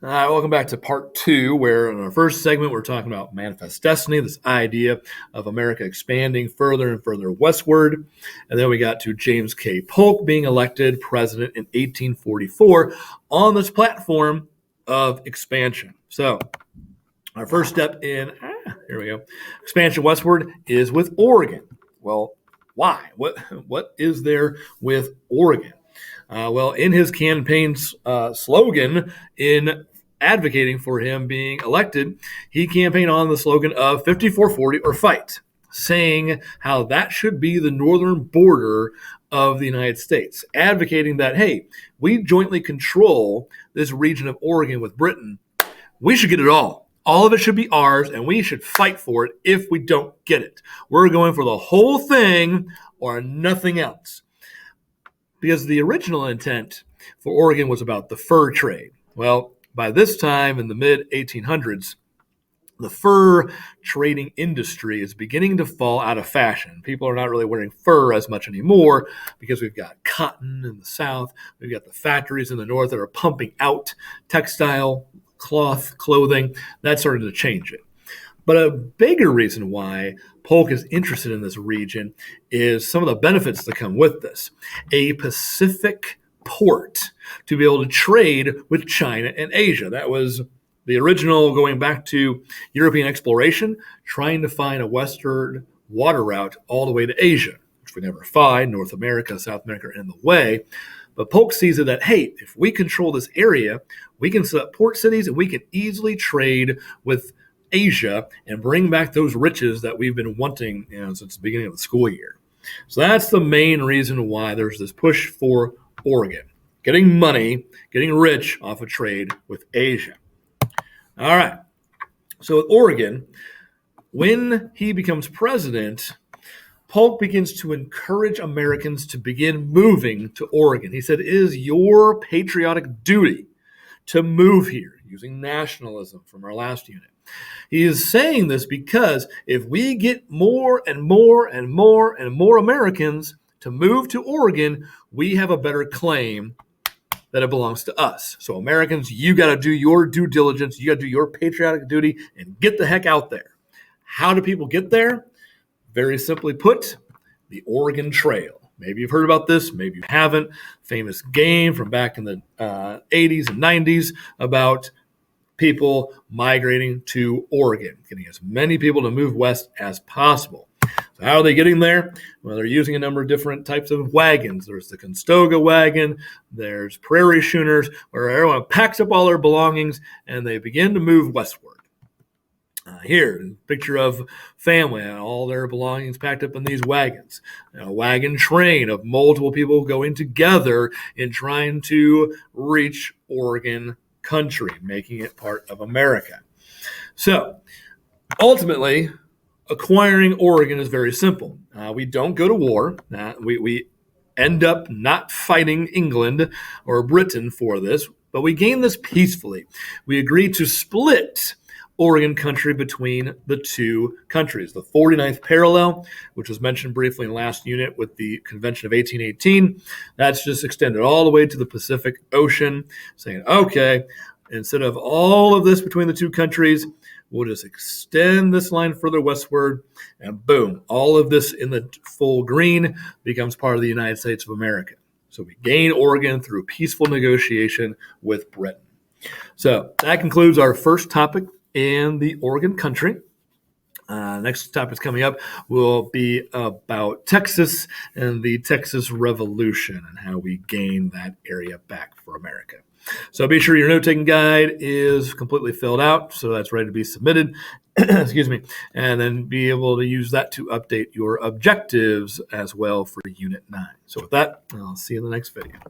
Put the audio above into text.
All right, welcome back to part two, where in our first segment, we're talking about manifest destiny, this idea of America expanding further and further westward. And then we got to James K. Polk being elected president in 1844 on this platform of expansion. So our first step in, here we go, expansion westward is with Oregon. Well, why? What is there with Oregon? Well, in his campaign's slogan in advocating for him being elected, he campaigned on the slogan of 5440 or fight, saying how that should be the northern border of the United States, advocating that, hey, we jointly control this region of Oregon with Britain. We should get it all. All of it should be ours, and we should fight for it if we don't get it. We're going for the whole thing or nothing else. Because the original intent for Oregon was about the fur trade. Well, by this time in the mid-1800s, the fur trading industry is beginning to fall out of fashion. People are not really wearing fur as much anymore because we've got cotton in the south. We've got the factories in the north that are pumping out textile, cloth, clothing. That started to change it. But a bigger reason why Polk is interested in this region is some of the benefits that come with this. A Pacific port to be able to trade with China and Asia. That was the original, going back to European exploration, trying to find a western water route all the way to Asia, which we never find. North America, South America are in the way. But Polk sees it that, hey, if we control this area, we can set up port cities and we can easily trade with Asia and bring back those riches that we've been wanting since the beginning of the school year. So that's the main reason why there's this push for Oregon, getting money, getting rich off of trade with Asia. All right. So with Oregon, when he becomes president, Polk begins to encourage Americans to begin moving to Oregon. He said, it is your patriotic duty to move here, using nationalism from our last unit. He is saying this because if we get more and more and more and more Americans to move to Oregon, we have a better claim that it belongs to us. So Americans, you got to do your due diligence. You got to do your patriotic duty and get the heck out there. How do people get there? Very simply put, the Oregon Trail. Maybe you've heard about this, maybe you haven't. Famous game from back in the 80s and 90s about people migrating to Oregon, getting as many people to move west as possible. So how are they getting there? Well, they're using a number of different types of wagons. There's the Conestoga wagon, there's prairie schooners, where everyone packs up all their belongings and they begin to move westward. Here, a picture of family and all their belongings packed up in these wagons. A wagon train of multiple people going together in trying to reach Oregon country, making it part of America. So, ultimately, acquiring Oregon is very simple. We don't go to war. We end up not fighting England or Britain for this, but we gain this peacefully. We agree to split Oregon country between the two countries. The 49th parallel, which was mentioned briefly in the last unit with the Convention of 1818, that's just extended all the way to the Pacific Ocean, saying, okay, instead of all of this between the two countries, we'll just extend this line further westward, and boom, all of this in the full green becomes part of the United States of America. So we gain Oregon through peaceful negotiation with Britain. So that concludes our first topic in the Oregon country. Next topic coming up will be about Texas and the Texas Revolution and how we gain that area back for America. So be sure your note-taking guide is completely filled out, so that's ready to be submitted. Excuse me. And then be able to use that to update your objectives as well for Unit 9. So with that, I'll see you in the next video.